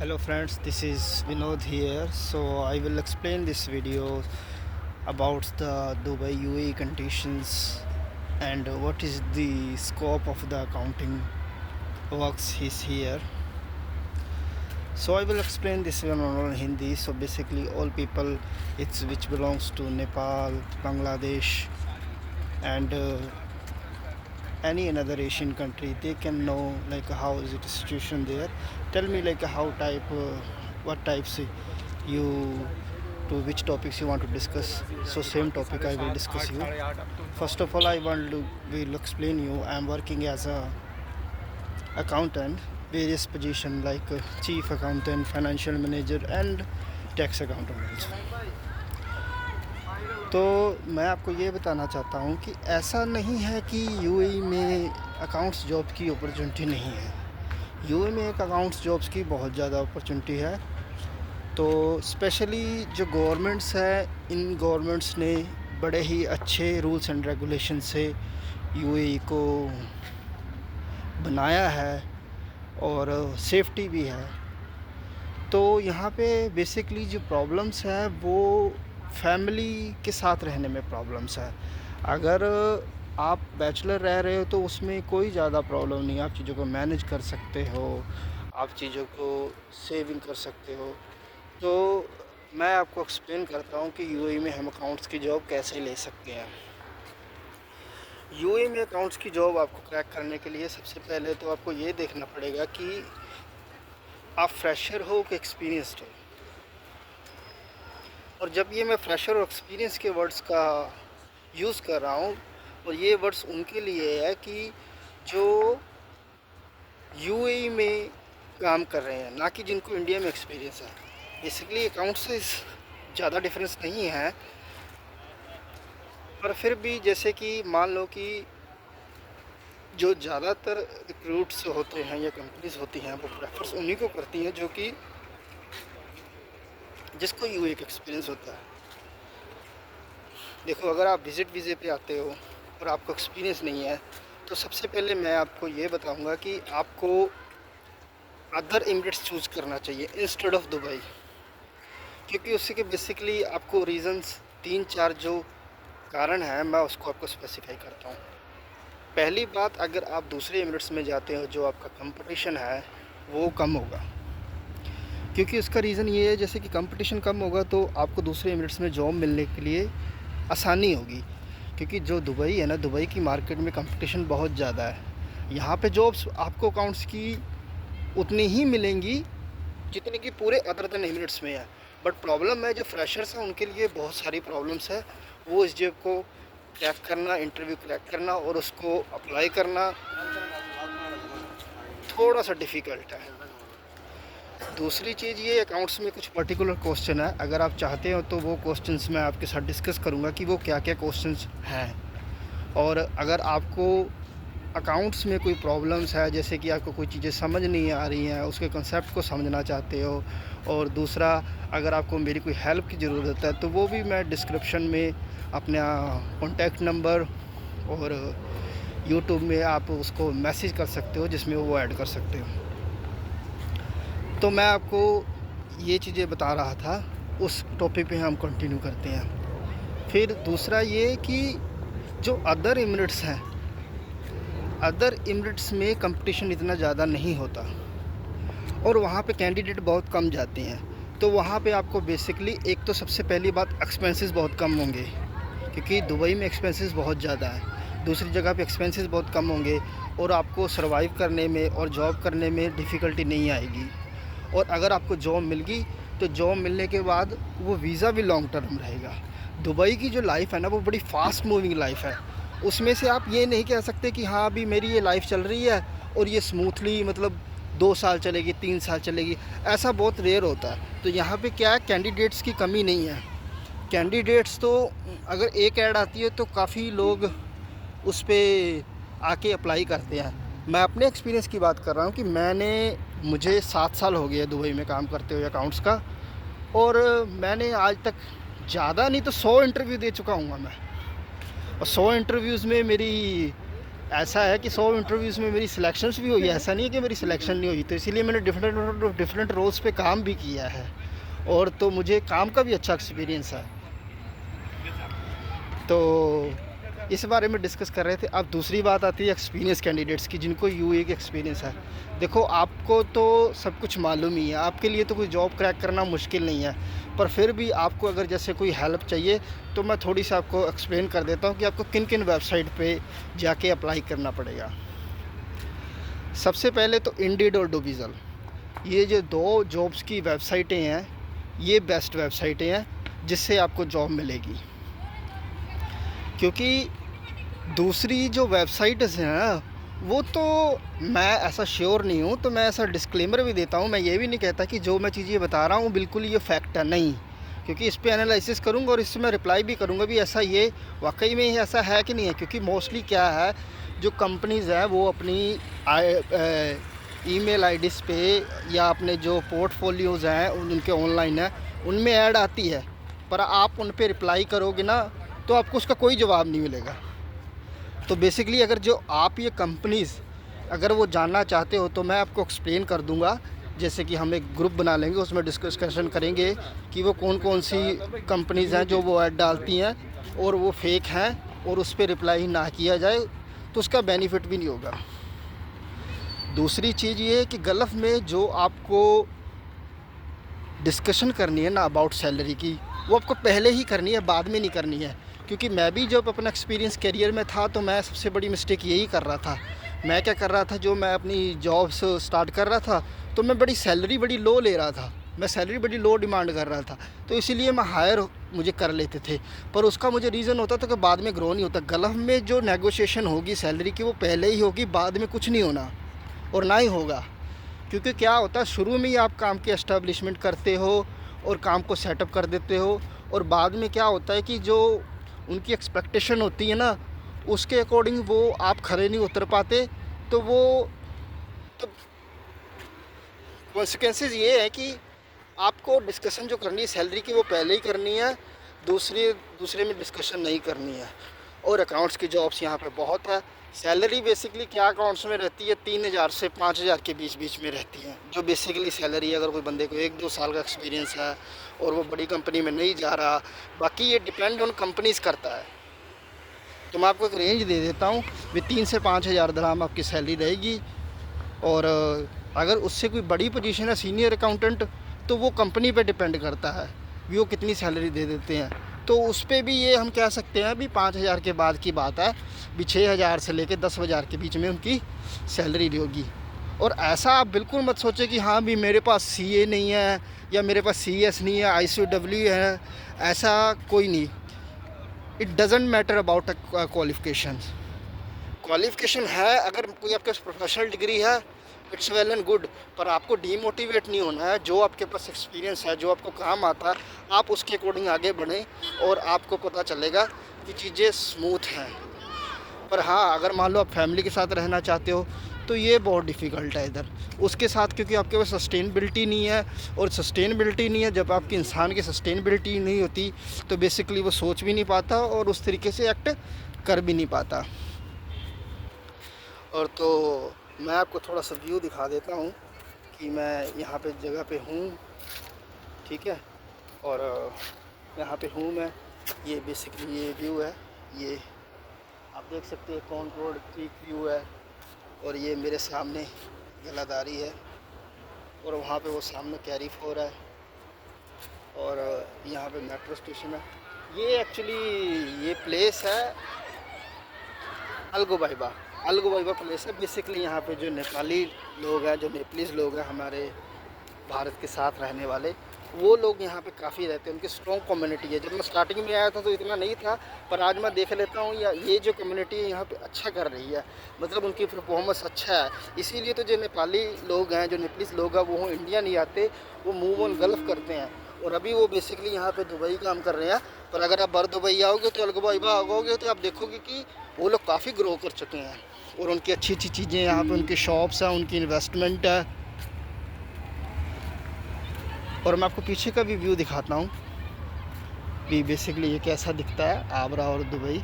Hello friends, this is Vinod here. So I will explain this video about the Dubai UAE conditions and what is the scope of the accounting works is here. So I will explain this one on Hindi. So basically all people it's which belongs to Nepal, Bangladesh and any another Asian country, they can know like how is it situation there. Tell me like how type what types you to which topics you want to discuss. So same topic I will discuss you. First of all, I want to will explain you. I am working as a accountant, various position like chief accountant, financial manager and tax accountant also. तो मैं आपको ये बताना चाहता हूँ कि ऐसा नहीं है कि यूएई में अकाउंट्स जॉब की अपॉर्चुनिटी नहीं है। यूएई में एक अकाउंट्स जॉब्स की बहुत ज़्यादा अपॉर्चुनिटी है। तो स्पेशली जो गवर्नमेंट्स है, इन गवर्नमेंट्स ने बड़े ही अच्छे रूल्स एंड रेगुलेशन से यूएई को बनाया है और सेफ्टी भी है। तो यहाँ पे बेसिकली जो प्रॉब्लम्स है वो फैमिली के साथ रहने में प्रॉब्लम्स है। अगर आप बैचलर रह रहे हो तो उसमें कोई ज़्यादा प्रॉब्लम नहीं है, आप चीज़ों को मैनेज कर सकते हो, आप चीज़ों को सेविंग कर सकते हो। तो मैं आपको एक्सप्लेन करता हूँ कि यूएई में हम अकाउंट्स की जॉब कैसे ले सकते हैं। यूएई में अकाउंट्स की जॉब आपको क्रैक करने के लिए सबसे पहले तो आपको ये देखना पड़ेगा कि आप फ्रेशर हो कि एक्सपीरियंस्ड हो। और जब ये मैं फ्रेशर और एक्सपीरियंस के वर्ड्स का यूज़ कर रहा हूँ, और ये वर्ड्स उनके लिए है कि जो यूएई में काम कर रहे हैं, ना कि जिनको इंडिया में एक्सपीरियंस है। बेसिकली अकाउंट से ज़्यादा डिफरेंस नहीं है, पर फिर भी जैसे कि मान लो कि जो ज़्यादातर रिक्रूट्स होते हैं या कंपनीज होती हैं वो प्रेफर्स उन्हीं को करती हैं जो कि जिसको यूएई का एक्सपीरियंस होता है। देखो, अगर आप विज़िट वीज़े पे आते हो और आपको एक्सपीरियंस नहीं है तो सबसे पहले मैं आपको ये बताऊंगा कि आपको अदर एमिरेट्स चूज़ करना चाहिए इंस्टेड ऑफ दुबई, क्योंकि उससे कि बेसिकली आपको रीज़न्स 3-4 जो कारण हैं मैं उसको आपको स्पेसिफाई करता हूँ। पहली बात, अगर आप दूसरे एमिरेट्स में जाते हो जो आपका कंपटीशन है वो कम होगा, क्योंकि उसका रीज़न ये है जैसे कि कंपटीशन कम होगा तो आपको दूसरे एमिरेट्स में जॉब मिलने के लिए आसानी होगी। क्योंकि जो दुबई है ना, दुबई की मार्केट में कंपटीशन बहुत ज़्यादा है। यहाँ पे जॉब्स आपको अकाउंट्स की उतनी ही मिलेंगी जितनी कि पूरे अदर देन एमिरेट्स में है। बट प्रॉब्लम है जो फ्रेशर्स हैं उनके लिए बहुत सारी प्रॉब्लम्स है। वो इस जॉब को क्रैक करना, इंटरव्यू क्रैक करना और उसको अप्लाई करना थोड़ा सा डिफ़िकल्ट है। दूसरी चीज़ ये, अकाउंट्स में कुछ पर्टिकुलर क्वेश्चन है, अगर आप चाहते हो तो वो क्वेश्चंस मैं आपके साथ डिस्कस करूँगा कि वो क्या क्या क्वेश्चंस हैं। और अगर आपको अकाउंट्स में कोई प्रॉब्लम्स है, जैसे कि आपको कोई चीज़ें समझ नहीं आ रही हैं, उसके कंसेप्ट को समझना चाहते हो, और दूसरा अगर आपको मेरी कोई हेल्प की ज़रूरत है तो वो भी मैं डिस्क्रिप्शन में अपना कॉन्टैक्ट नंबर और यूट्यूब में आप उसको मैसेज कर सकते हो जिसमें वो ऐड कर सकते हो। तो मैं आपको ये चीज़ें बता रहा था, उस टॉपिक पे हम कंटिन्यू करते हैं। फिर दूसरा ये कि जो अदर एमिरेट्स हैं, अदर एमिरेट्स में कंपटीशन इतना ज़्यादा नहीं होता और वहाँ पे कैंडिडेट बहुत कम जाते हैं। तो वहाँ पे आपको बेसिकली एक तो सबसे पहली बात एक्सपेंसेस बहुत कम होंगे, क्योंकि दुबई में एक्सपेंसेस बहुत ज़्यादा है। दूसरी जगह पे एक्सपेंसेस बहुत कम होंगे और आपको सर्वाइव करने में और जॉब करने में डिफ़िकल्टी नहीं आएगी। और अगर आपको जॉब मिल गई तो जॉब मिलने के बाद वो वीज़ा भी लॉन्ग टर्म रहेगा। दुबई की जो लाइफ है ना वो बड़ी फास्ट मूविंग लाइफ है। उसमें से आप ये नहीं कह सकते कि हाँ अभी मेरी ये लाइफ चल रही है और ये स्मूथली मतलब 2 साल चलेगी, 3 साल चलेगी, ऐसा बहुत रेयर होता है। तो यहाँ पे क्या है, कैंडिडेट्स की कमी नहीं है। कैंडिडेट्स तो अगर एक ऐड आती है तो काफ़ी लोग उस पर आके अप्लाई करते हैं। मैं अपने एक्सपीरियंस की बात कर रहा हूँ कि मुझे 7 साल हो गए दुबई में काम करते हुए अकाउंट्स का, और मैंने आज तक ज़्यादा नहीं तो 100 इंटरव्यू दे चुका हूँ मैं। और 100 इंटरव्यूज़ में मेरी ऐसा है कि 100 इंटरव्यूज़ में मेरी सिलेक्शंस भी हुई है, ऐसा नहीं है कि मेरी सिलेक्शन नहीं हुई। तो इसीलिए मैंने डिफरेंट रोल्स पे काम भी किया है, और तो मुझे काम का भी अच्छा एक्सपीरियंस है। तो इस बारे में डिस्कस कर रहे थे। अब दूसरी बात आती है एक्सपीरियंस कैंडिडेट्स की, जिनको यूए का एक्सपीरियंस है। देखो, आपको तो सब कुछ मालूम ही है, आपके लिए तो कोई जॉब क्रैक करना मुश्किल नहीं है, पर फिर भी आपको अगर जैसे कोई हेल्प चाहिए तो मैं थोड़ी सी आपको एक्सप्लेन कर देता हूँ कि आपको किन किन वेबसाइट पे जाके अप्लाई करना पड़ेगा। सबसे पहले तो इंडीड और डोबिज़ल, ये जो 2 जॉब्स की वेबसाइटें हैं, ये बेस्ट वेबसाइटें हैं जिससे आपको जॉब मिलेगी। क्योंकि दूसरी जो वेबसाइट्स हैं ना, वो तो मैं ऐसा श्योर नहीं हूँ, तो मैं ऐसा डिस्क्लेमर भी देता हूँ। मैं ये भी नहीं कहता कि जो मैं चीज़ें बता रहा हूँ बिल्कुल ये फैक्ट है, नहीं। क्योंकि इस पे एनालिसिस करूँगा और इससे मैं रिप्लाई भी करूँगा भी ऐसा ये वाकई में ऐसा है कि नहीं है। क्योंकि मोस्टली क्या है, जो कंपनीज़ हैं वो अपनी ईमेल आईडीज़ पे या अपने जो पोर्टफोलियोज़ हैं उनके ऑनलाइन है, उनमें ऐड आती है, पर आप उन पे रिप्लाई करोगे ना तो आपको उसका कोई जवाब नहीं मिलेगा। तो बेसिकली अगर जो आप ये कंपनीज़ अगर वो जानना चाहते हो तो मैं आपको एक्सप्लेन कर दूंगा। जैसे कि हम एक ग्रुप बना लेंगे, उसमें डिस्कशन करेंगे कि वो कौन कौन सी कंपनीज़ हैं जो वो ऐड डालती हैं और वो फेक हैं, और उस पर रिप्लाई ना किया जाए तो उसका बेनिफिट भी नहीं होगा। दूसरी चीज़ ये है कि गल्फ़ में जो आपको डिस्कशन करनी है ना अबाउट सैलरी की, वो आपको पहले ही करनी है, बाद में नहीं करनी है। क्योंकि मैं भी जब अपना एक्सपीरियंस करियर में था तो मैं सबसे बड़ी मिस्टेक यही कर रहा था। मैं क्या कर रहा था, जो मैं अपनी जॉब्स स्टार्ट कर रहा था तो मैं बड़ी सैलरी बड़ी लो ले रहा था, मैं सैलरी बड़ी लो डिमांड कर रहा था, तो इसीलिए मैं हायर मुझे कर लेते थे। पर उसका मुझे रीज़न होता था कि बाद में ग्रो नहीं होता। गल्फ़ में जो नेगोशिएशन होगी सैलरी की वो पहले ही होगी, बाद में कुछ नहीं होना और ना ही होगा। क्योंकि क्या होता है, शुरू में ही आप काम की एस्टेब्लिशमेंट करते हो और काम को सेटअप कर देते हो, और बाद में क्या होता है कि जो उनकी एक्सपेक्टेशन होती है ना उसके अकॉर्डिंग वो आप खरे नहीं उतर पाते। तो वो तो कॉन्सिक्वेंसेस ये है कि आपको डिस्कशन जो करनी है सैलरी की वो पहले ही करनी है, दूसरे में डिस्कशन नहीं करनी है। और अकाउंट्स की जॉब्स यहाँ पे बहुत है। सैलरी बेसिकली क्या अकाउंट्स में रहती है, 3000 से 5000 के बीच में रहती है, जो बेसिकली सैलरी है। अगर कोई बंदे को 1-2 साल का एक्सपीरियंस है और वो बड़ी कंपनी में नहीं जा रहा, बाकी ये डिपेंड ऑन कंपनीज करता है। तो मैं आपको एक रेंज दे देता हूँ, भी 3 से 5000 दराम आपकी सैलरी रहेगी। और अगर उससे कोई बड़ी पोजीशन है सीनियर अकाउंटेंट, तो वो कंपनी पे डिपेंड करता है भी वो कितनी सैलरी दे देते हैं। तो उस पर भी ये हम कह सकते हैं भी 5000 के बाद की बात है, भी 6000 से लेकर 10,000 के बीच में उनकी सैलरी होगी। और ऐसा आप बिल्कुल मत सोचें कि हाँ भी मेरे पास सीए नहीं है या मेरे पास सीएस नहीं है, आईसीडब्ल्यू है, ऐसा कोई नहीं। It doesn't matter about qualification है। अगर कोई आपके पास प्रोफेशनल डिग्री है, इट्स वेल एंड गुड, पर आपको डीमोटिवेट नहीं होना है। जो आपके पास एक्सपीरियंस है, जो आपको काम आता है, आप उसके अकॉर्डिंग आगे बढ़ें और आपको पता चलेगा कि चीज़ें स्मूथ हैं। पर हाँ, अगर मान लो आप फैमिली के साथ रहना चाहते हो तो ये बहुत डिफ़िकल्ट है इधर उसके साथ, क्योंकि आपके पास सस्टेनेबिलिटी नहीं है। और सस्टेनेबिलिटी नहीं है, जब आपकी इंसान की सस्टेनेबिलिटी नहीं होती तो बेसिकली वो सोच भी नहीं पाता और उस तरीके से एक्ट कर भी नहीं पाता। और तो मैं आपको थोड़ा सा व्यू दिखा देता हूँ कि मैं यहाँ पे जगह पे हूँ, ठीक है। और यहाँ पे हूँ मैं, ये बेसिकली ये व्यू है, ये आप देख सकते हैं कौन रोड क्रीक व्यू है। और ये मेरे सामने गलादारी है और वहाँ पे वो सामने कैरी फोर है और यहाँ पे मेट्रो स्टेशन है। ये एक्चुअली ये प्लेस है अलगोबाइबा प्लेस है। बेसिकली यहाँ पे जो नेपाली लोग हैं, जो नेपालीज लोग हैं हमारे भारत के साथ रहने वाले, वो लोग यहाँ पे काफ़ी रहते हैं। उनकी स्ट्रॉन्ग कम्युनिटी है। जब मैं स्टार्टिंग में आया था तो इतना नहीं था, पर आज मैं देख लेता हूँ ये जो कम्युनिटी है यहाँ पे अच्छा कर रही है, मतलब उनकी परफॉर्मेंस अच्छा है। इसीलिए तो जो नेपाली लोग हैं, जो नेपालीज लोग हैं, वो इंडिया नहीं आते, वो मूव ऑन गल्फ़ करते हैं। और अभी वो बेसिकली यहाँ पे दुबई काम कर रहे हैं। पर अगर आप बार दुबई आओगे तो अलगोबाइबा आओगे तो आप देखोगे कि वो लोग काफ़ी ग्रो कर चुके हैं और उनकी अच्छी अच्छी चीज़ें यहाँ पे, उनकी शॉप्स हैं, उनकी इन्वेस्टमेंट है। और मैं आपको पीछे का भी व्यू दिखाता हूँ भी बेसिकली ये कैसा दिखता है, आगरा और दुबई।